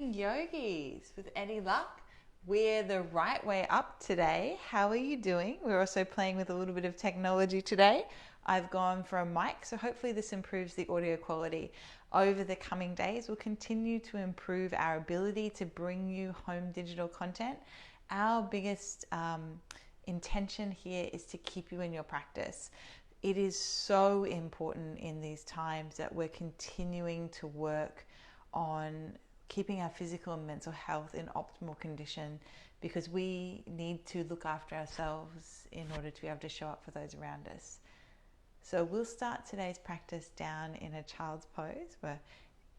morning, yogis. With any luck, we're the right way up today. How are you doing? We're also playing with a little bit of technology today. I've gone for a mic, so hopefully this improves the audio quality. Over the coming days, we'll continue to improve our ability to bring you home digital content. Our biggest intention here is to keep you in your practice. It is so important in these times that we're continuing to work on keeping our physical and mental health in optimal condition, because we need to look after ourselves in order to be able to show up for those around us. So we'll start today's practice down in a child's pose. We're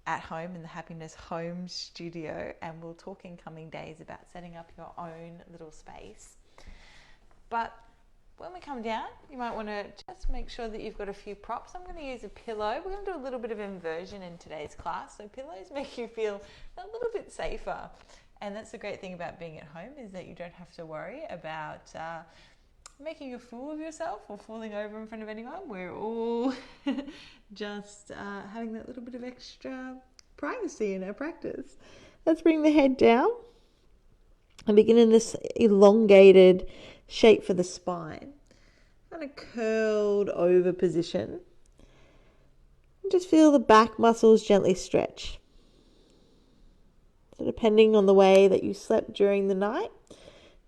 at home in the Happiness Home studio, and we'll talk in coming days about setting up your own little space. But when we come down, you might want to just make sure that you've got a few props. I'm going to use a pillow. We're going to do a little bit of inversion in today's class. So pillows make you feel a little bit safer. And that's the great thing about being at home, is that you don't have to worry about making a fool of yourself or falling over in front of anyone. We're all just having that little bit of extra privacy in our practice. Let's bring the head down and begin in this elongated shape for the spine. Kind of curled over position. And just feel the back muscles gently stretch. So depending on the way that you slept during the night,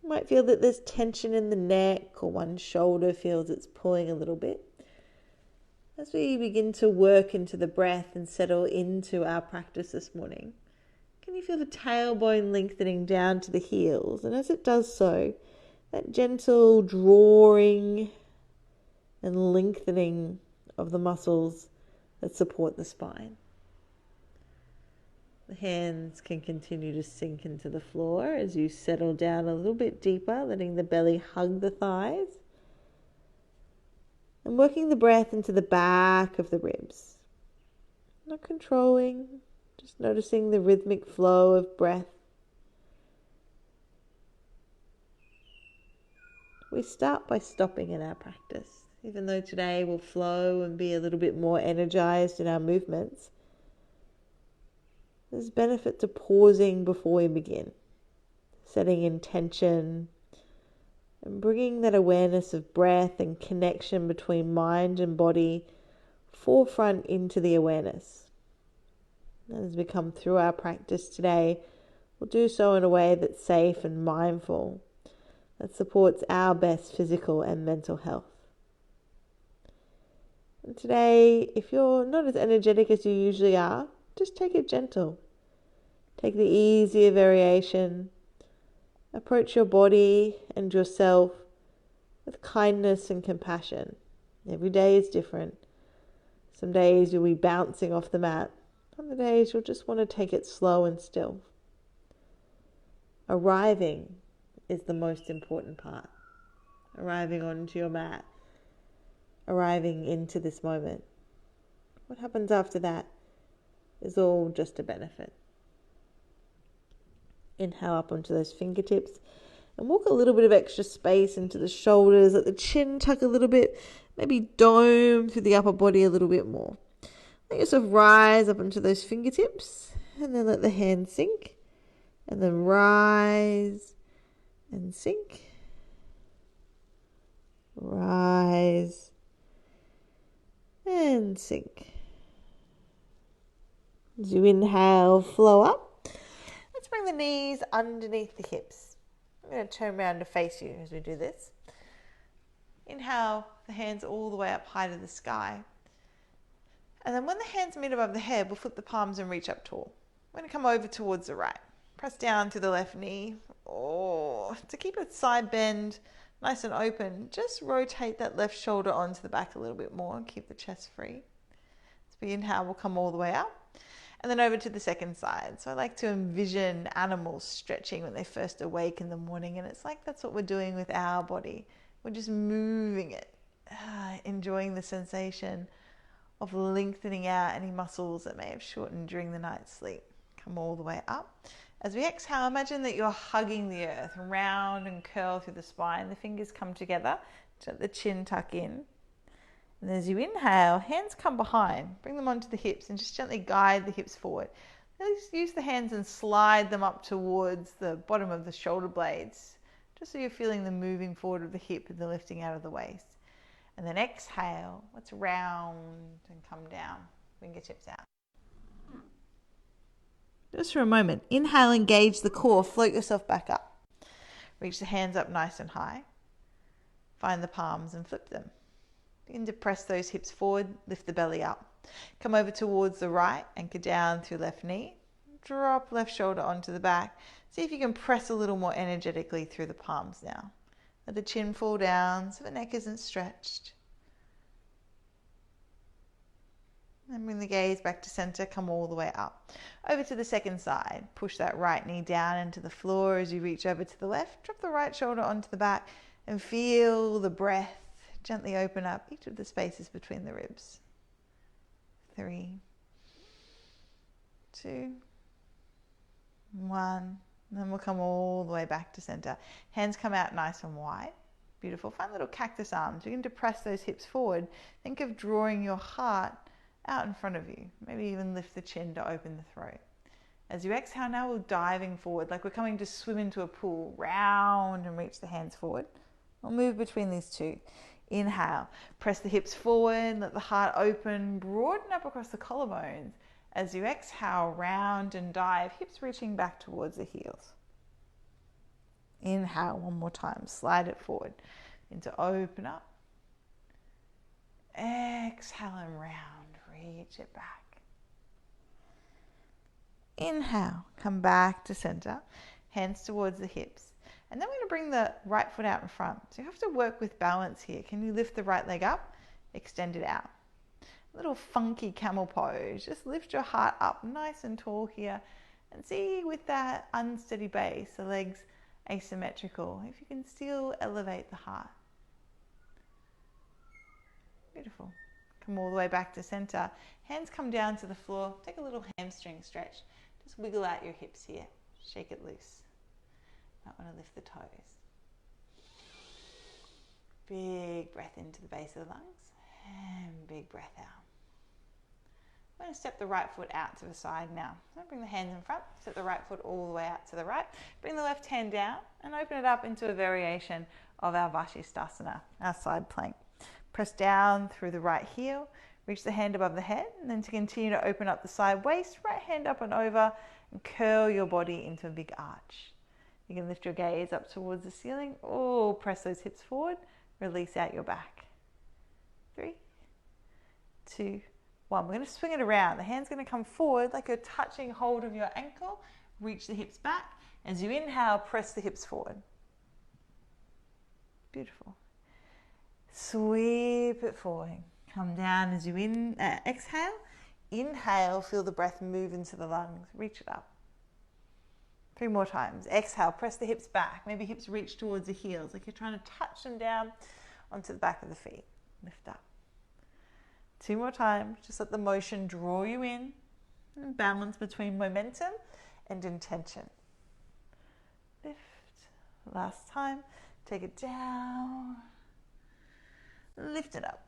you might feel that there's tension in the neck, or one shoulder feels it's pulling a little bit. As we begin to work into the breath and settle into our practice this morning, can you feel the tailbone lengthening down to the heels? And as it does so, that gentle drawing and lengthening of the muscles that support the spine. The hands can continue to sink into the floor as you settle down a little bit deeper, letting the belly hug the thighs. And working the breath into the back of the ribs. Not controlling, just noticing the rhythmic flow of breath. We start by stopping in our practice. Even though today will flow and be a little bit more energized in our movements, there's benefit to pausing before we begin, setting intention and bringing that awareness of breath and connection between mind and body forefront into the awareness. And as we come through our practice today, we'll do so in a way that's safe and mindful, that supports our best physical and mental health. And today, if you're not as energetic as you usually are, just take it gentle. Take the easier variation. Approach your body and yourself with kindness and compassion. Every day is different. Some days you'll be bouncing off the mat. Other days you'll just want to take it slow and still. Arriving is the most important part. Arriving onto your mat. Arriving into this moment. What happens after that is all just a benefit. Inhale up onto those fingertips and walk a little bit of extra space into the shoulders. Let the chin tuck a little bit. Maybe dome through the upper body a little bit more. Let yourself rise up onto those fingertips and then let the hands sink. And then rise and sink. Rise and sink. As you inhale, flow up. Let's bring the knees underneath the hips. I'm going to turn around to face you as we do this. Inhale, the hands all the way up high to the sky. And then when the hands meet above the head, we'll flip the palms and reach up tall. We're going to come over towards the right. Press down to the left knee. To keep a side bend nice and open, just rotate that left shoulder onto the back a little bit more and keep the chest free. As we inhale, we'll come all the way up. And then over to the second side. So I like to envision animals stretching when they first awake in the morning. And it's like that's what we're doing with our body. We're just moving it, enjoying the sensation of lengthening out any muscles that may have shortened during the night's sleep. Come all the way up. As we exhale, imagine that you're hugging the earth, round and curl through the spine. The fingers come together, let the chin tuck in. And as you inhale, hands come behind. Bring them onto the hips and just gently guide the hips forward. Just use the hands and slide them up towards the bottom of the shoulder blades, just so you're feeling the moving forward of the hip and the lifting out of the waist. And then exhale, let's round and come down, fingertips out. Just for a moment, inhale, engage the core, float yourself back up. Reach the hands up nice and high. Find the palms and flip them. Begin to press those hips forward, lift the belly up. Come over towards the right, anchor down through left knee. Drop left shoulder onto the back. See if you can press a little more energetically through the palms now. Let the chin fall down so the neck isn't stretched. And bring the gaze back to center, come all the way up. Over to the second side. Push that right knee down into the floor as you reach over to the left. Drop the right shoulder onto the back and feel the breath gently open up each of the spaces between the ribs. 3, 2, 1. And then we'll come all the way back to center. Hands come out nice and wide. Beautiful. Find little cactus arms. Begin to press those hips forward. Think of drawing your heart out in front of you. Maybe even lift the chin to open the throat. As you exhale now, we're diving forward like we're coming to swim into a pool. Round and reach the hands forward. We'll move between these two. Inhale, press the hips forward, let the heart open, broaden up across the collarbones. As you exhale, round and dive, hips reaching back towards the heels. Inhale one more time, slide it forward. Into open up. Exhale and round, reach it back. Inhale, come back to center, hands towards the hips. And then we're going to bring the right foot out in front. So you have to work with balance here. Can you lift the right leg up? Extend it out. A little funky camel pose. Just lift your heart up nice and tall here. And see with that unsteady base, the legs asymmetrical, if you can still elevate the heart. Beautiful. Come all the way back to center. Hands come down to the floor. Take a little hamstring stretch. Just wiggle out your hips here. Shake it loose. Might want to lift the toes. Big breath into the base of the lungs and big breath out. I'm going to step the right foot out to the side now. So bring the hands in front, step the right foot all the way out to the right. Bring the left hand down and open it up into a variation of our Vashisthasana, our side plank. Press down through the right heel, reach the hand above the head, and then to continue to open up the side waist, right hand up and over, and curl your body into a big arch. You can lift your gaze up towards the ceiling or press those hips forward, release out your back. 3, 2, 1. We're going to swing it around. The hand's going to come forward like you're touching hold of your ankle. Reach the hips back. As you inhale, press the hips forward. Beautiful. Sweep it forward. Come down as you exhale. Inhale, feel the breath move into the lungs. Reach it up. 3 more times. Exhale, press the hips back. Maybe hips reach towards the heels, like you're trying to touch them down onto the back of the feet. Lift up. 2 more times. Just let the motion draw you in. And balance between momentum and intention. Lift. Last time. Take it down. Lift it up.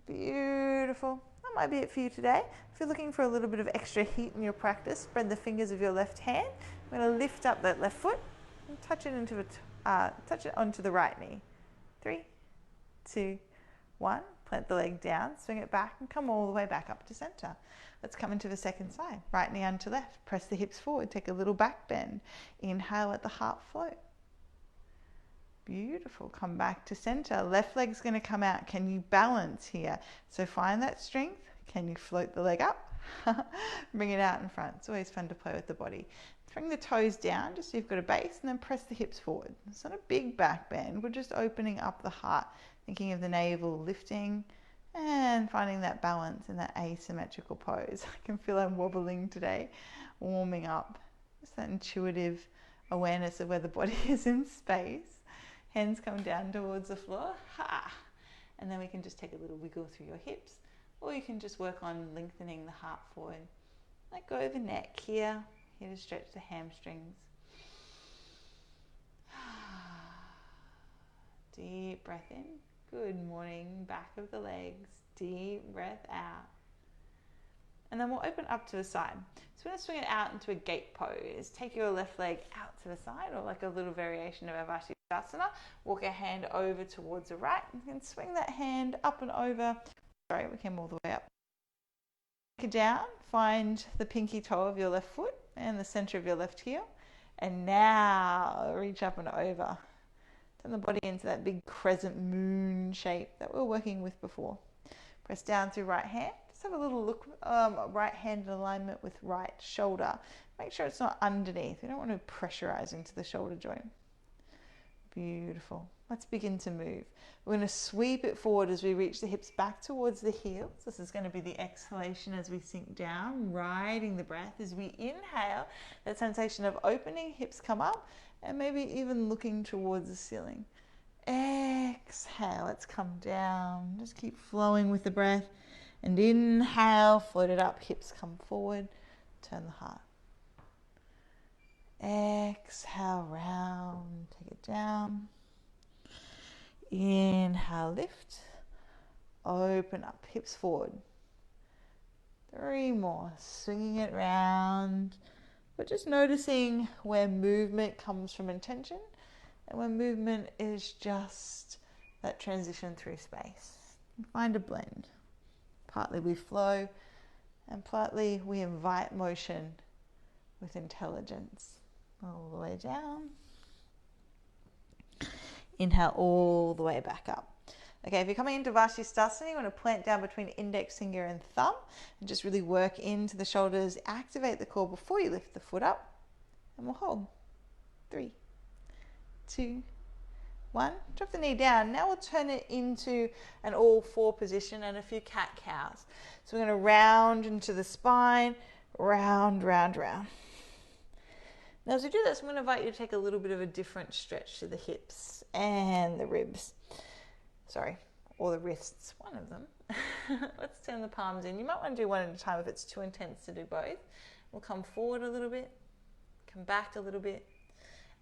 Beautiful. That might be it for you today. If you're looking for a little bit of extra heat in your practice, spread the fingers of your left hand. I'm going to lift up that left foot and touch it onto the right knee. 3, 2, 1. Plant the leg down, swing it back, and come all the way back up to center. Let's come into the second side. Right knee onto left. Press the hips forward. Take a little back bend. Inhale, let the heart float. Beautiful. Come back to center. Left leg's going to come out. Can you balance here? So find that strength. Can you float the leg up? Bring it out in front. It's always fun to play with the body. Bring the toes down just so you've got a base, and then press the hips forward. It's not a big back bend. We're just opening up the heart, thinking of the navel lifting and finding that balance in that asymmetrical pose. I can feel I'm wobbling today, warming up. Just that intuitive awareness of where the body is in space. Hands come down towards the floor. Ha! And then we can just take a little wiggle through your hips, or you can just work on lengthening the heart forward. Let go of the neck here. Here to stretch the hamstrings. Deep breath in. Good morning. Back of the legs. Deep breath out. and then we'll open up to the side. So we're going to swing it out into a gate pose. Take your left leg out to the side, or like a little variation of Avastasana. Walk our hand over towards the right, and then swing that hand up and over. Sorry, we came all the way up. Down, find the pinky toe of your left foot and the center of your left heel, and now reach up and over. Turn the body into that big crescent moon shape that we were working with before. Press down through right hand. Just have a little look, right hand in alignment with right shoulder. Make sure it's not underneath. We don't want to pressurize into the shoulder joint. Beautiful. Let's begin to move. We're going to sweep it forward as we reach the hips back towards the heels. This is going to be the exhalation as we sink down, riding the breath as we inhale. That sensation of opening, hips come up, and maybe even looking towards the ceiling. Exhale, let's come down. Just keep flowing with the breath. And inhale, float it up, hips come forward, turn the heart. Exhale, round, take it down. Inhale, lift, open up, hips forward. 3 more, swinging it round, but just noticing where movement comes from intention and where movement is just that transition through space. Find a blend. Partly we flow, and partly we invite motion with intelligence. All the way down. Inhale all the way back up. Okay, if you're coming into Vashistasana, you want to plant down between index finger and thumb and just really work into the shoulders, activate the core before you lift the foot up, and we'll hold. 3, 2, 1. Drop the knee down. Now we'll turn it into an all-4 position and a few cat-cows. So we're going to round into the spine, round, round, round. Now as we do this, I'm going to invite you to take a little bit of a different stretch to the hips and the ribs. Sorry, or the wrists, one of them. Let's turn the palms in. You might want to do one at a time if it's too intense to do both. We'll come forward a little bit, come back a little bit,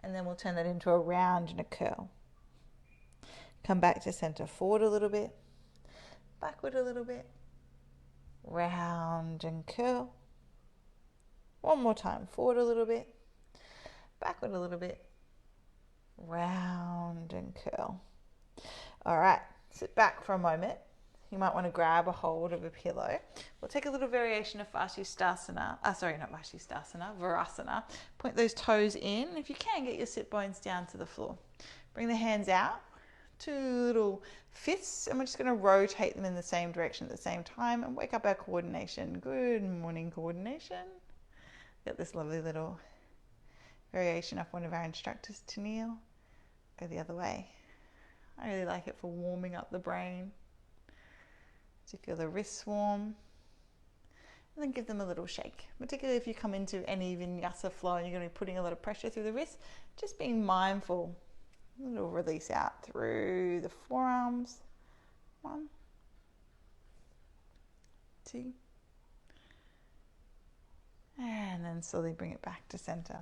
and then we'll turn that into a round and a curl. Come back to center, forward a little bit, backward a little bit, round and curl. One more time, forward a little bit, backward a little bit, round and curl. All right, sit back for a moment. You might want to grab a hold of a pillow. We'll take a little variation of Varasana. Point those toes in. If you can, get your sit bones down to the floor. Bring the hands out, 2 little fists, and we're just going to rotate them in the same direction at the same time and wake up our coordination. Good morning, coordination. Got this lovely little variation of one of our instructors, Tennille. Go the other way. I really like it for warming up the brain. So feel the wrists warm. And then give them a little shake. Particularly if you come into any vinyasa flow and you're going to be putting a lot of pressure through the wrists, just being mindful. A little release out through the forearms. 1, 2. And then slowly bring it back to center.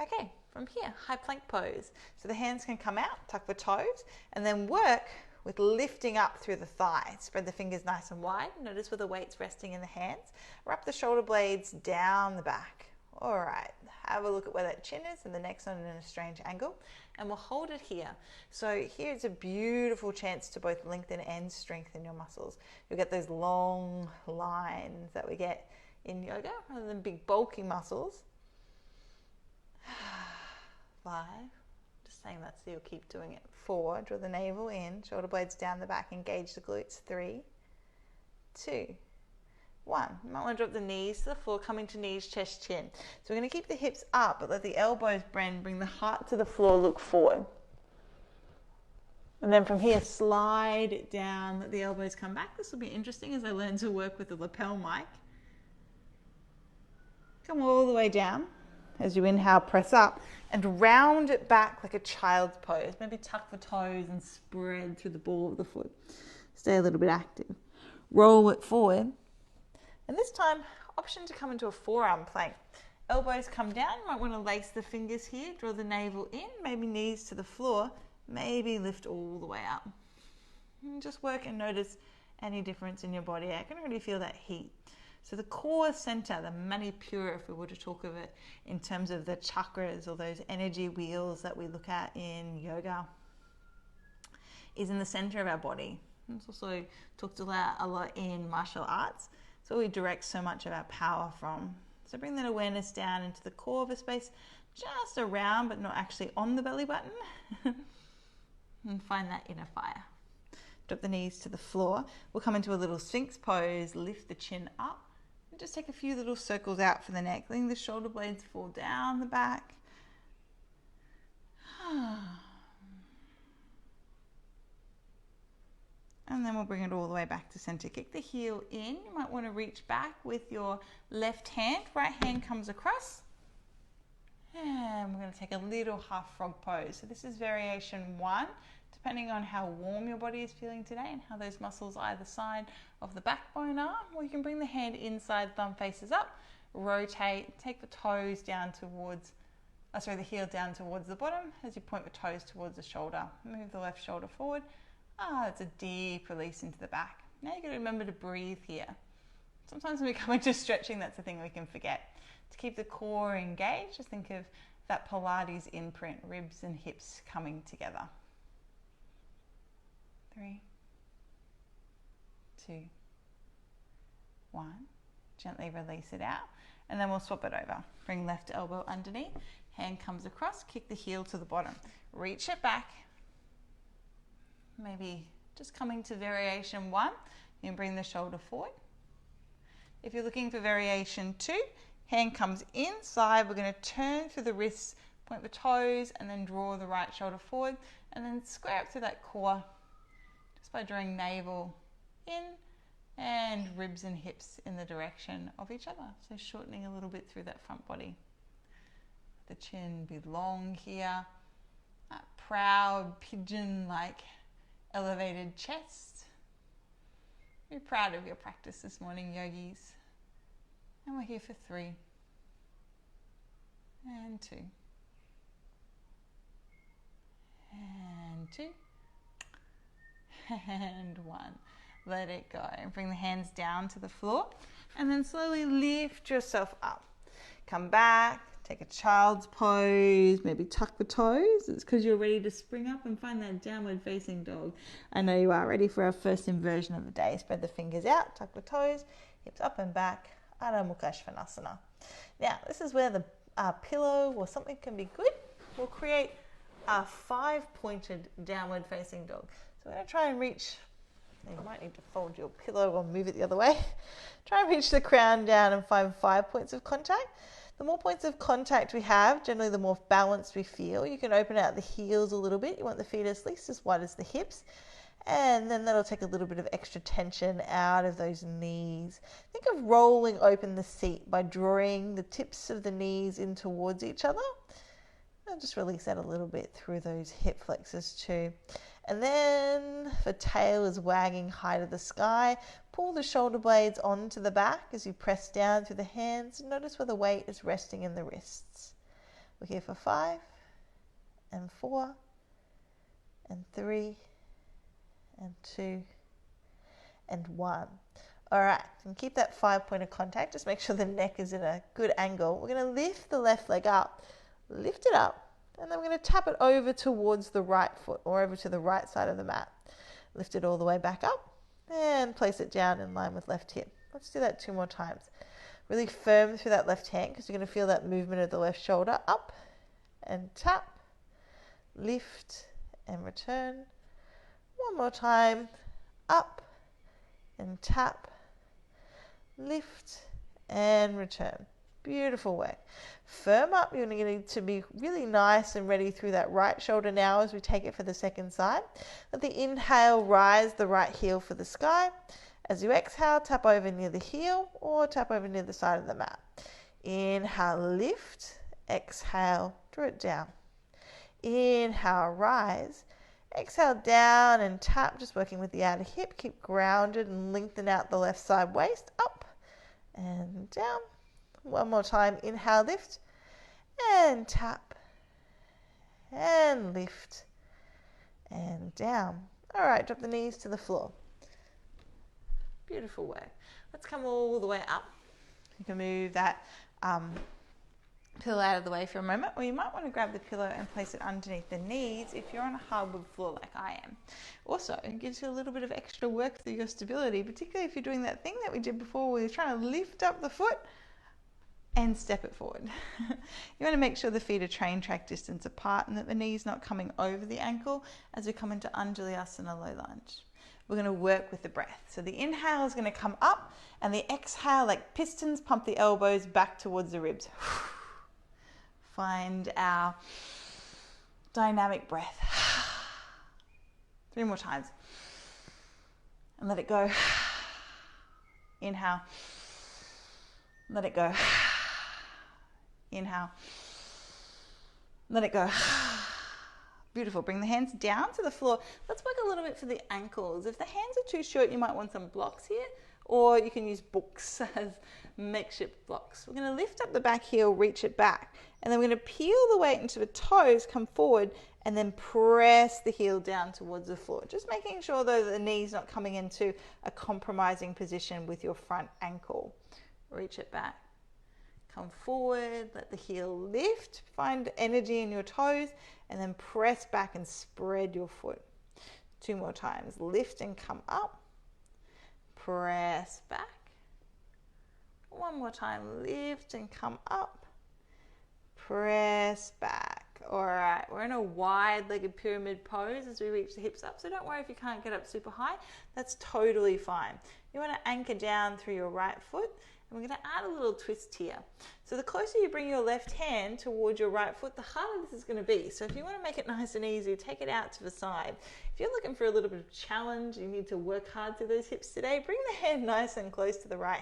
Okay, from here, high plank pose. So the hands can come out, tuck the toes, and then work with lifting up through the thighs. Spread the fingers nice and wide. Notice where the weight's resting in the hands. Wrap the shoulder blades down the back. All right, have a look at where that chin is and the neck's not in a strange angle. And we'll hold it here. So here's a beautiful chance to both lengthen and strengthen your muscles. You'll get those long lines that we get in yoga rather than big bulky muscles. 5, just saying that so you'll keep doing it. 4, draw the navel in, shoulder blades down the back, engage the glutes. 3, 2, 1. You might want to drop the knees to the floor, coming to knees, chest, chin. So we're going to keep the hips up, but let the elbows bend, bring the heart to the floor, look forward. And then from here, slide it down, let the elbows come back. This will be interesting as I learn to work with the lapel mic. Come all the way down. As you inhale, press up and round it back like a child's pose. Maybe tuck the toes and spread through the ball of the foot. Stay a little bit active. Roll it forward. And this time, option to come into a forearm plank. Elbows come down. You might want to lace the fingers here. Draw the navel in. Maybe knees to the floor. Maybe lift all the way up. And just work and notice any difference in your body. I can already feel that heat. So the core center, the Manipura, if we were to talk of it in terms of the chakras or those energy wheels that we look at in yoga, is in the center of our body. It's also talked about a lot in martial arts. So we direct so much of our power from. So bring that awareness down into the core of a space, just around but not actually on the belly button. And find that inner fire. Drop the knees to the floor. We'll come into a little Sphinx pose, lift the chin up, and just take a few little circles out for the neck, letting the shoulder blades fall down the back. And then we'll bring it all the way back to center. Kick the heel in. You might want to reach back with your left hand. Right hand comes across. And we're going to take a little half frog pose. So this is variation 1, depending on how warm your body is feeling today and how those muscles either side of the backbone are. Or you can bring the hand inside, thumb faces up, rotate, take the toes down towards, the heel down towards the bottom as you point the toes towards the shoulder. Move the left shoulder forward. It's a deep release into the back. Now you've got to remember to breathe here. Sometimes when we come into stretching, that's the thing we can forget. To keep the core engaged, just think of that Pilates imprint, ribs and hips coming together. 3, 2, 1. Gently release it out. And then we'll swap it over. Bring left elbow underneath. Hand comes across. Kick the heel to the bottom. Reach it back. Maybe just coming to variation 1, you can bring the shoulder forward. If you're looking for variation 2, hand comes inside. We're going to turn through the wrists, point the toes, and then draw the right shoulder forward, and then square up through that core just by drawing navel in and ribs and hips in the direction of each other. So shortening a little bit through that front body. The chin be long here. That proud pigeon-like elevated chest. Be proud of your practice this morning, yogis. And we're here for 3 and 2 and 2 and 1. Let it go and bring the hands down to the floor and then slowly lift yourself up. Come back. Take a child's pose, maybe tuck the toes. It's because you're ready to spring up and find that downward facing dog. I know you are ready for our first inversion of the day. Spread the fingers out, tuck the toes, hips up and back, Adho Mukha Svanasana. Now, this is where the pillow or something can be good. We'll create a 5-pointed downward facing dog. So we're going to try and reach, you might need to fold your pillow or move it the other way. Try and reach the crown down and find 5 points of contact. The more points of contact we have, generally the more balanced we feel. You can open out the heels a little bit. You want the feet at least as wide as the hips. And then that'll take a little bit of extra tension out of those knees. Think of rolling open the seat by drawing the tips of the knees in towards each other. And just release that a little bit through those hip flexors too. And then the tail is wagging high to the sky. Pull the shoulder blades onto the back as you press down through the hands. Notice where the weight is resting in the wrists. We're here for 5 and 4 and 3 and 2 and 1. All right, and keep that 5-point of contact. Just make sure the neck is in a good angle. We're going to lift the left leg up, lift it up, and then we're going to tap it over towards the right foot or over to the right side of the mat. Lift it all the way back up and place it down in line with left hip. Let's do that 2 more times. Really firm through that left hand because you're going to feel that movement of the left shoulder up and tap, lift and return. 1 more time, up and tap, lift and return. Beautiful work. Firm up. You're going to need to be really nice and ready through that right shoulder now as we take it for the second side. Let the inhale rise the right heel for the sky. As you exhale, tap over near the heel or tap over near the side of the mat. Inhale, lift. Exhale, draw it down. Inhale, rise. Exhale, down and tap, just working with the outer hip. Keep grounded and lengthen out the left side waist. Up and down. 1 more time. Inhale, lift and tap and lift and down. All right, drop the knees to the floor. Beautiful work. Let's come all the way up. You can move that pillow out of the way for a moment, or you might want to grab the pillow and place it underneath the knees if you're on a hardwood floor like I am. Also, it gives you a little bit of extra work through your stability, particularly if you're doing that thing that we did before where you're trying to lift up the foot and step it forward. You want to make sure the feet are train track distance apart and that the knee's not coming over the ankle as we come into Anjalyasana low lunge. We're going to work with the breath. So the inhale is going to come up, and the exhale, like pistons, pump the elbows back towards the ribs. Find our dynamic breath. 3 more times. And let it go. Inhale. Let it go. Inhale. Let it go. Beautiful. Bring the hands down to the floor. Let's work a little bit for the ankles. If the hands are too short, you might want some blocks here, or you can use books as makeshift blocks. We're going to lift up the back heel, reach it back, and then we're going to peel the weight into the toes, come forward, and then press the heel down towards the floor. Just making sure, though, that the knee's not coming into a compromising position with your front ankle. Reach it back. Come forward, let the heel lift, find energy in your toes, and then press back and spread your foot. 2 more times. Lift and come up. Press back. 1 more time. Lift and come up. Press back. All right, we're in a wide-legged pyramid pose as we reach the hips up, so don't worry if you can't get up super high. That's totally fine. You want to anchor down through your right foot, and we're going to add a little twist here. So the closer you bring your left hand towards your right foot, the harder this is going to be. So if you want to make it nice and easy, take it out to the side. If you're looking for a little bit of challenge, you need to work hard through those hips today, bring the hand nice and close to the right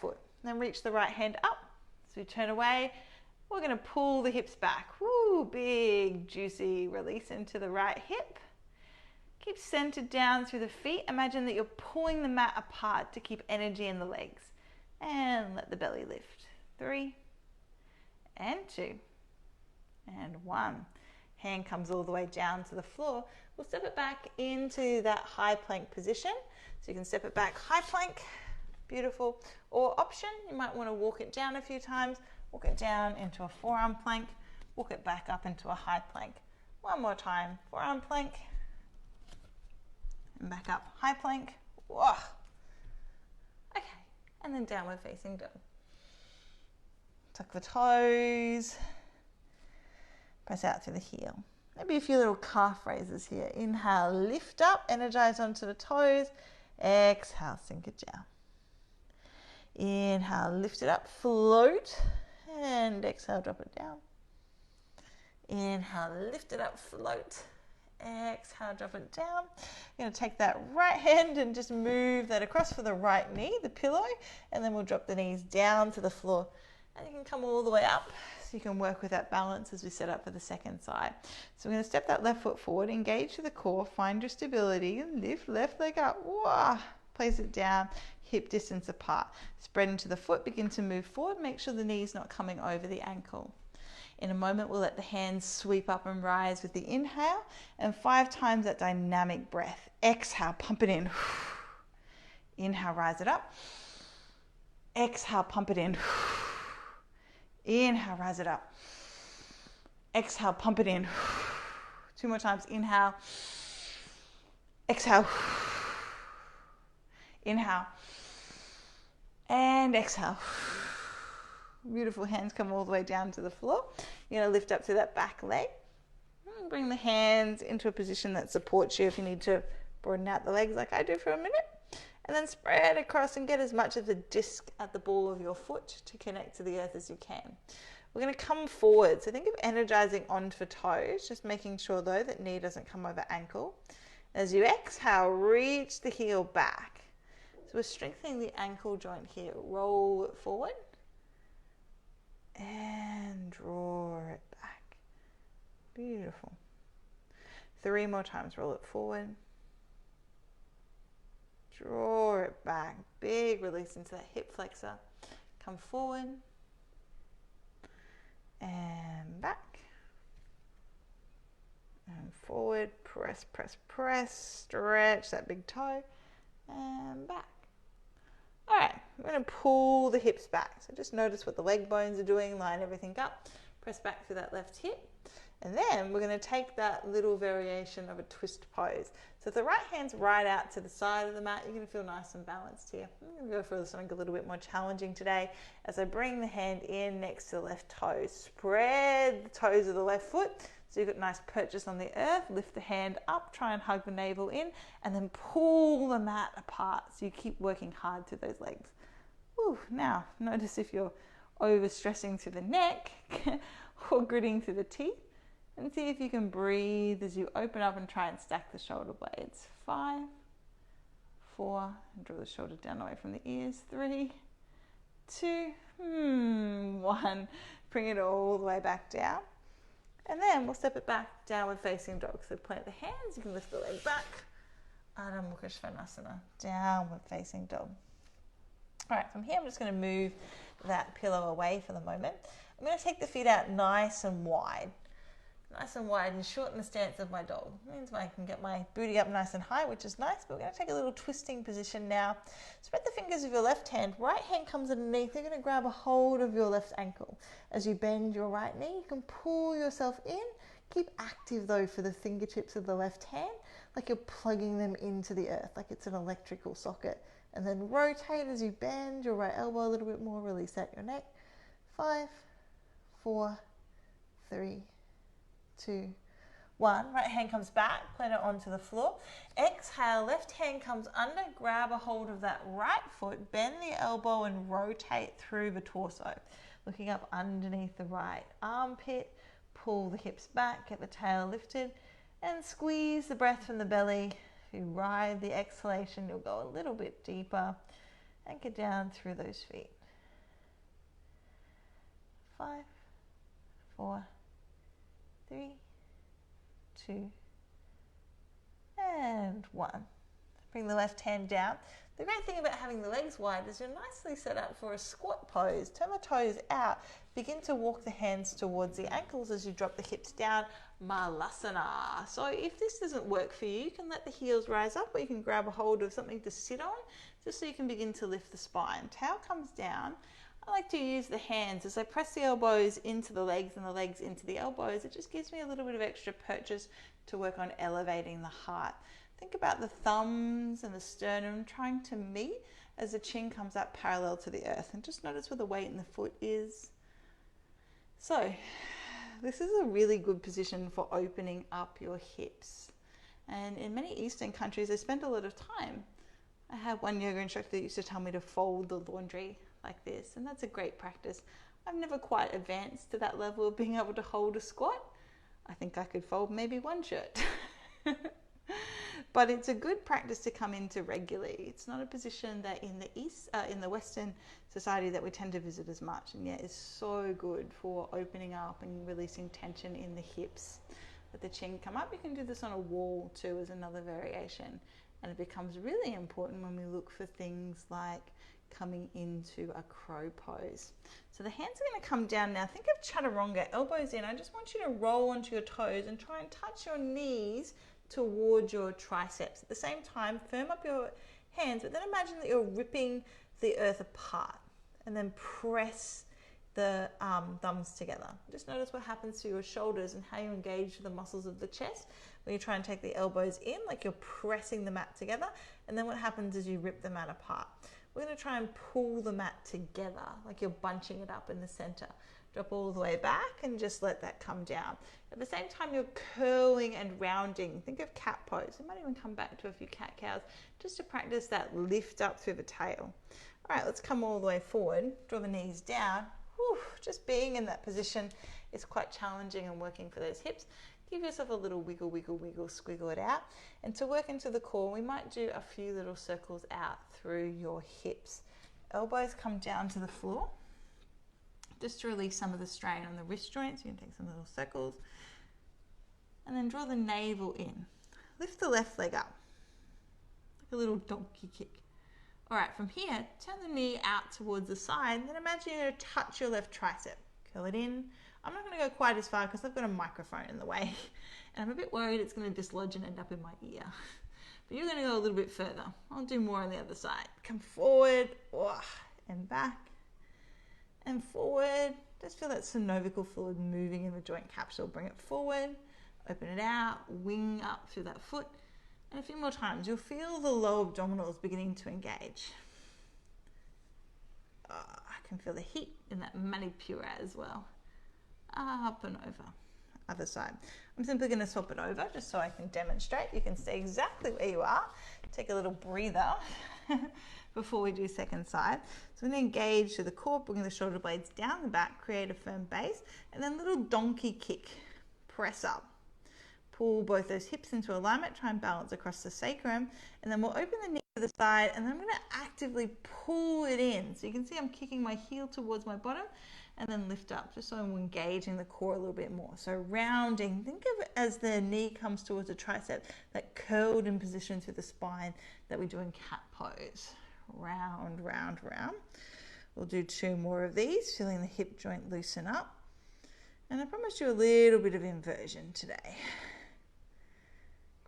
foot. Then reach the right hand up. So we turn away. We're going to pull the hips back. Woo, big, juicy release into the right hip. Keep centered down through the feet. Imagine that you're pulling the mat apart to keep energy in the legs. And let the belly lift. 3 and 2 and 1. Hand comes all the way down to the floor. We'll step it back into that high plank position. So you can step it back, high plank. Beautiful. Or option, you might want to walk it down a few times. Walk it down into a forearm plank. Walk it back up into a high plank. 1 more time. Forearm plank. And back up. High plank. Whoa. Okay. And then downward facing dog. Tuck the toes. Press out through the heel. Maybe a few little calf raises here. Inhale, lift up, energize onto the toes. Exhale, sink it down. Inhale, lift it up, float. And exhale, drop it down. Inhale, lift it up, float. Exhale, drop it down. You're going to take that right hand and just move that across for the right knee, the pillow, and then we'll drop the knees down to the floor. And you can come all the way up so you can work with that balance as we set up for the second side. So we're going to step that left foot forward, engage to the core, find your stability, lift left leg up. Whoa. Place it down, hip distance apart. Spread into the foot, begin to move forward. Make sure the knee's not coming over the ankle. In a moment, we'll let the hands sweep up and rise with the inhale, and 5 times that dynamic breath. Exhale, pump it in. Inhale, rise it up. Exhale, pump it in. Inhale, rise it up. Exhale, pump it in. 2 more times. Inhale. Exhale. Inhale. And exhale. Beautiful. Hands come all the way down to the floor. You're going to lift up to that back leg. Bring the hands into a position that supports you if you need to broaden out the legs like I do for a minute. And then spread across and get as much of the disc at the ball of your foot to connect to the earth as you can. We're going to come forward. So think of energizing onto toes, just making sure though that knee doesn't come over ankle. As you exhale, reach the heel back. So we're strengthening the ankle joint here. Roll it forward and draw it back. Beautiful. 3 more times. Roll it forward. Draw it back. Big release into that hip flexor. Come forward and back and forward. Press, press, press. Stretch that big toe and back. we're going to pull the hips back. So just notice what the leg bones are doing, line everything up, press back through that left hip. And then we're going to take that little variation of a twist pose. So if the right hand's right out to the side of the mat, you're going to feel nice and balanced here. I'm going to go for something a little bit more challenging today as I bring the hand in next to the left toe. Spread the toes of the left foot so you've got nice purchase on the earth. Lift the hand up, try and hug the navel in, and then pull the mat apart so you keep working hard through those legs. Whew. Now, notice if you're overstressing through the neck or gritting through the teeth. And see if you can breathe as you open up and try and stack the shoulder blades. 5, 4, and draw the shoulder down away from the ears. 3, 2, 1. Bring it all the way back down. And then we'll step it back, downward facing dog. So plant the hands, you can lift the leg back. Adho Mukha Svanasana, downward facing dog. All right, from here I'm just going to move that pillow away for the moment. I'm going to take the feet out nice and wide. Nice and wide and shorten the stance of my dog. It means I can get my booty up nice and high, which is nice, but we're going to take a little twisting position now. Spread the fingers of your left hand. Right hand comes underneath. You're going to grab a hold of your left ankle. As you bend your right knee, you can pull yourself in. Keep active though for the fingertips of the left hand, like you're plugging them into the earth, like it's an electrical socket. And then rotate as you bend your right elbow a little bit more. Release out your neck. 5, 4, 3, 2, 1. Right hand comes back, plant it onto the floor. Exhale, left hand comes under, grab a hold of that right foot, bend the elbow and rotate through the torso. Looking up underneath the right armpit, pull the hips back, get the tail lifted, and squeeze the breath from the belly. If you ride the exhalation, you'll go a little bit deeper. Anchor down through those feet. 5, 4, 3, 2, and 1. Bring the left hand down. The great thing about having the legs wide is you're nicely set up for a squat pose. Turn the toes out. Begin to walk the hands towards the ankles as you drop the hips down. Malasana. So if this doesn't work for you, you can let the heels rise up, or you can grab a hold of something to sit on just so you can begin to lift the spine. Tail comes down. I like to use the hands as I press the elbows into the legs and the legs into the elbows. It just gives me a little bit of extra purchase to work on elevating the heart. Think about the thumbs and the sternum trying to meet as the chin comes up parallel to the earth. And just notice where the weight in the foot is. So this is a really good position for opening up your hips. And in many Eastern countries, they spend a lot of time. I had one yoga instructor that used to tell me to fold the laundry like this, and that's a great practice. I've never quite advanced to that level of being able to hold a squat. I think I could fold maybe one shirt. But it's a good practice to come into regularly. It's not a position that in the Western society that we tend to visit as much, and yet is so good for opening up and releasing tension in the hips. Let the chin come up. You can do this on a wall too as another variation, and it becomes really important when we look for things like coming into a crow pose. So the hands are going to come down now. Think of chaturanga, elbows in. I just want you to roll onto your toes and try and touch your knees towards your triceps. At the same time, firm up your hands, but then imagine that you're ripping the earth apart and then press the thumbs together. Just notice what happens to your shoulders and how you engage the muscles of the chest when you try and take the elbows in, like you're pressing the mat together, and then what happens is you rip the mat apart. We're going to try and pull the mat together, like you're bunching it up in the center. Drop all the way back and just let that come down. At the same time, you're curling and rounding. Think of cat pose. You might even come back to a few cat cows just to practice that lift up through the tail. All right, let's come all the way forward. Draw the knees down. Whew, just being in that position is quite challenging and working for those hips. Give yourself a little wiggle, wiggle, wiggle, squiggle it out. And to work into the core, we might do a few little circles out through your hips. Elbows come down to the floor, just to release some of the strain on the wrist joints. You can take some little circles. And then draw the navel in. Lift the left leg up, like a little donkey kick. All right, from here, turn the knee out towards the side. Then imagine you're going to touch your left tricep. Curl it in. I'm not going to go quite as far because I've got a microphone in the way. And I'm a bit worried it's going to dislodge and end up in my ear. But you're going to go a little bit further. I'll do more on the other side. Come forward. Oh, and back and forward. Just feel that synovial fluid moving in the joint capsule. Bring it forward, open it out, wing up through that foot. And a few more times, you'll feel the lower abdominals beginning to engage. Oh, I can feel the heat in that manipura as well. Up and over. Other side. I'm simply going to swap it over just so I can demonstrate. You can stay exactly where you are. Take a little breather before we do second side. So I'm going to engage to the core, bring the shoulder blades down the back, create a firm base, and then little donkey kick. Press up. Pull both those hips into alignment, try and balance across the sacrum, and then we'll open the knee to the side, and then I'm going to actively pull it in. So you can see I'm kicking my heel towards my bottom, and then lift up, just so I'm engaging the core a little bit more. So rounding, think of it as the knee comes towards the tricep, that curled in position through the spine that we do in cat pose. Round, round, round. We'll do 2 more of these, feeling the hip joint loosen up. And I promised you a little bit of inversion today.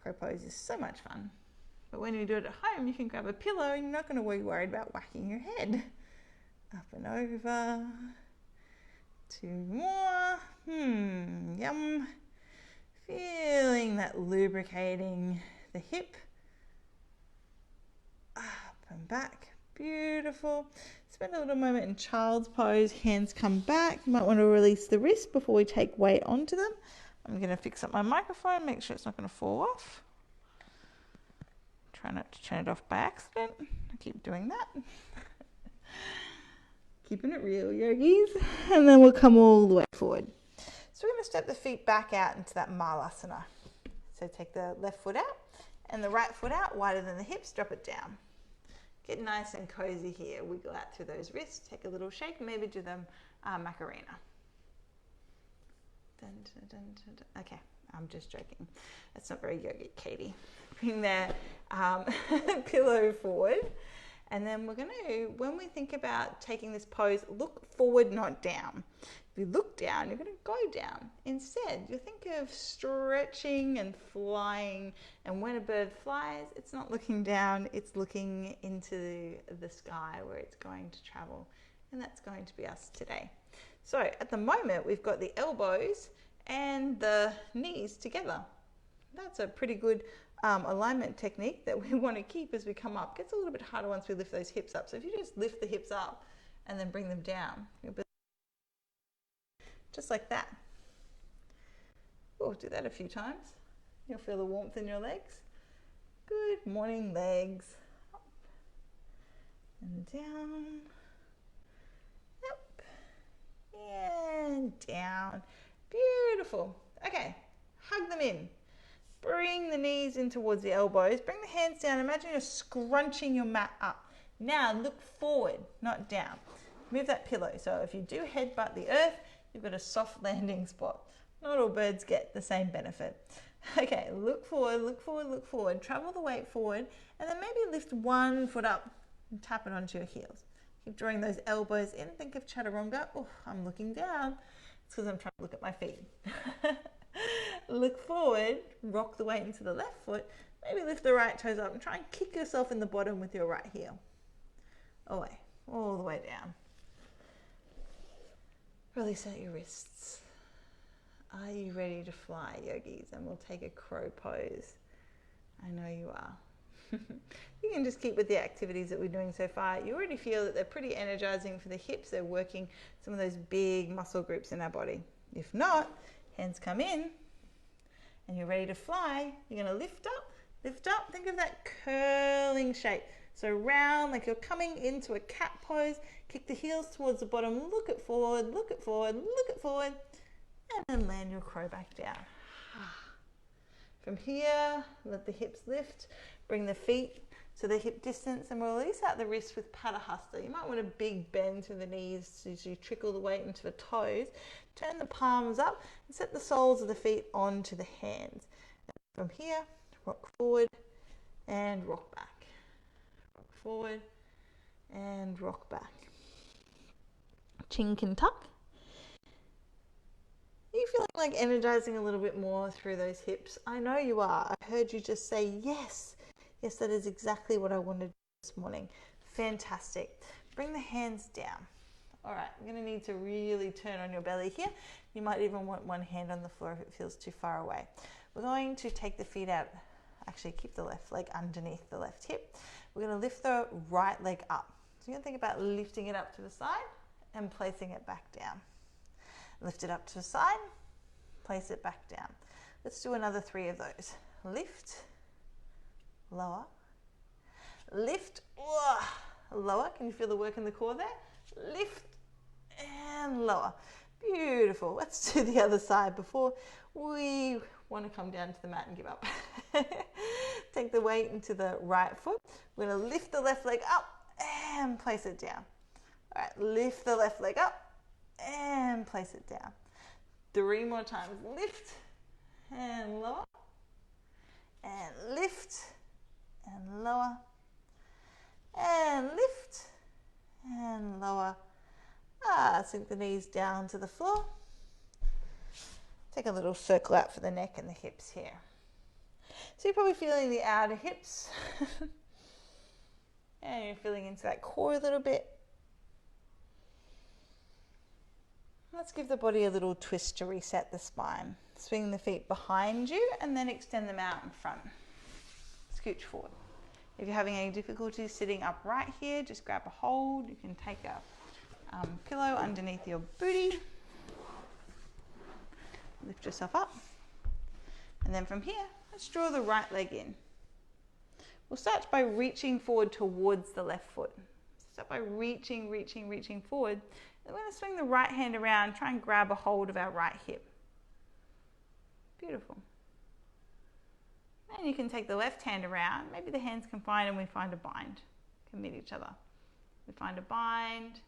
Crow pose is so much fun. But when you do it at home, you can grab a pillow and you're not going to be worried about whacking your head. Up and over. 2 more. Yum. Feeling that lubricating the hip. Up and back. Beautiful. Spend a little moment in child's pose. Hands come back. You might want to release the wrist before we take weight onto them. I'm going to fix up my microphone, make sure it's not going to fall off. Try not to turn it off by accident. I keep doing that. Keeping it real, yogis. And then we'll come all the way forward. So we're going to step the feet back out into that malasana. So take the left foot out and the right foot out, wider than the hips, drop it down. Get nice and cozy here. Wiggle out through those wrists, take a little shake, maybe do the Macarena. Dun, dun, dun, dun, dun. Okay, I'm just joking. That's not very yogic, Katie. Bring that pillow forward. And then we're going to, when we think about taking this pose, look forward, not down. If you look down, you're going to go down. Instead, you think of stretching and flying. And when a bird flies, it's not looking down, it's looking into the sky where it's going to travel. And that's going to be us today. So at the moment, we've got the elbows and the knees together. That's a pretty good alignment technique that we want to keep as we come up. It gets a little bit harder once we lift those hips up. So if you just lift the hips up and then bring them down, just like that. Oh, do that a few times. You'll feel the warmth in your legs. Good morning, legs. Up and down. Up and down. Beautiful. Okay, hug them in. Bring the knees in towards the elbows. Bring the hands down. Imagine you're scrunching your mat up. Now look forward, not down. Move that pillow. So if you do headbutt the earth, you've got a soft landing spot. Not all birds get the same benefit. Okay, look forward, look forward, look forward. Travel the weight forward, and then maybe lift one foot up and tap it onto your heels. Keep drawing those elbows in. Think of chaturanga. Oh, I'm looking down. It's because I'm trying to look at my feet. Look forward, rock the weight into the left foot. Maybe lift the right toes up and try and kick yourself in the bottom with your right heel. Away, all the way down. Release out your wrists. Are you ready to fly, yogis? And we'll take a crow pose. I know you are. You can just keep with the activities that we're doing so far. You already feel that they're pretty energizing for the hips. They're working some of those big muscle groups in our body. If not, hands come in and you're ready to fly. You're going to lift up, lift up. Think of that curling shape. So round, like you're coming into a cat pose. Kick the heels towards the bottom. Look it forward, look it forward, look it forward. And then land your crow back down. From here, let the hips lift. Bring the feet to the hip distance and we'll release out the wrists with Padahasta. You might want a big bend to the knees as you trickle the weight into the toes. Turn the palms up and set the soles of the feet onto the hands. And from here, rock forward and rock back. Rock forward and rock back. Chin can tuck. Are you feeling like energizing a little bit more through those hips? I know you are. I heard you just say yes. Yes, that is exactly what I wanted this morning. Fantastic. Bring the hands down. All right, I'm going to need to really turn on your belly here. You might even want one hand on the floor if it feels too far away. We're going to take the feet out. Actually, keep the left leg underneath the left hip. We're going to lift the right leg up. So you're going to think about lifting it up to the side and placing it back down. Lift it up to the side, place it back down. Let's do another 3 of those. Lift, lower, lift, lower. Can you feel the work in the core there? Lift and lower. Beautiful. Let's do the other side before we want to come down to the mat and give up. Take the weight into the right foot. We're going to lift the left leg up and place it down. All right, lift the left leg up and place it down. 3 more times. Lift and lower. And lift and lower. And lift and lower. Sink the knees down to the floor. Take a little circle out for the neck and the hips here. So you're probably feeling the outer hips. And you're feeling into that core a little bit. Let's give the body a little twist to reset the spine. Swing the feet behind you and then extend them out in front. Scooch forward. If you're having any difficulty sitting upright here, just grab a hold. You can take a pillow underneath your booty. Lift yourself up. And then from here, let's draw the right leg in. We'll start by reaching forward towards the left foot. Start by reaching forward. Then we're going to swing the right hand around, try and grab a hold of our right hip. Beautiful. And you can take the left hand around. Maybe the hands combine and we find a bind. Can meet each other. We find a bind.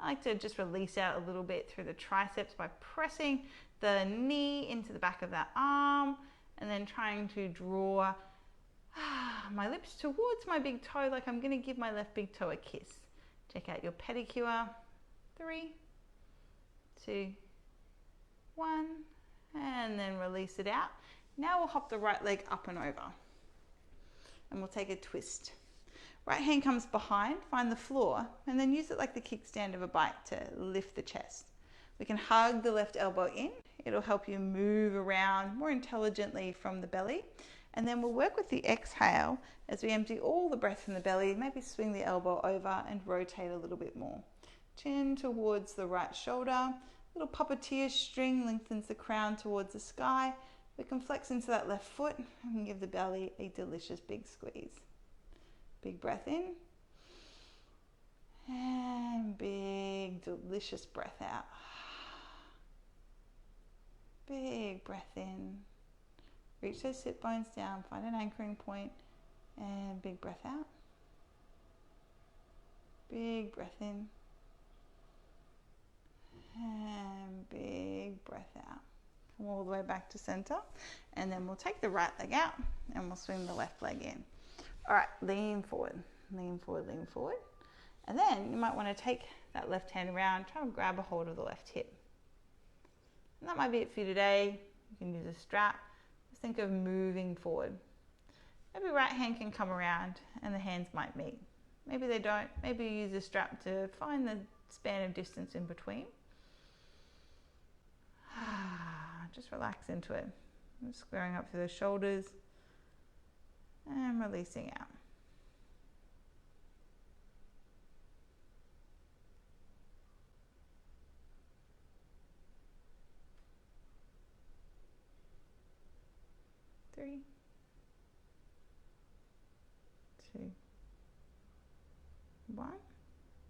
I like to just release out a little bit through the triceps by pressing the knee into the back of that arm and then trying to draw my lips towards my big toe like I'm going to give my left big toe a kiss. Check out your pedicure. 3, 2, 1, and then release it out. Now we'll hop the right leg up and over and we'll take a twist. Right hand comes behind, find the floor, and then use it like the kickstand of a bike to lift the chest. We can hug the left elbow in. It'll help you move around more intelligently from the belly. And then we'll work with the exhale as we empty all the breath from the belly. Maybe swing the elbow over and rotate a little bit more. Chin towards the right shoulder. Little puppeteer string lengthens the crown towards the sky. We can flex into that left foot and give the belly a delicious big squeeze. Big breath in. And big, delicious breath out. Big breath in. Reach those sit bones down, find an anchoring point, and big breath out. Big breath in. And big breath out. Come all the way back to center. And then we'll take the right leg out and we'll swing the left leg in. All right, lean forward, lean forward, lean forward. And then you might want to take that left hand around, try and grab a hold of the left hip. And that might be it for you today. You can use a strap. Just think of moving forward. Maybe right hand can come around and the hands might meet. Maybe they don't. Maybe you use a strap to find the span of distance in between. Just relax into it. Just squaring up through the shoulders and releasing out. Three, 2, 1.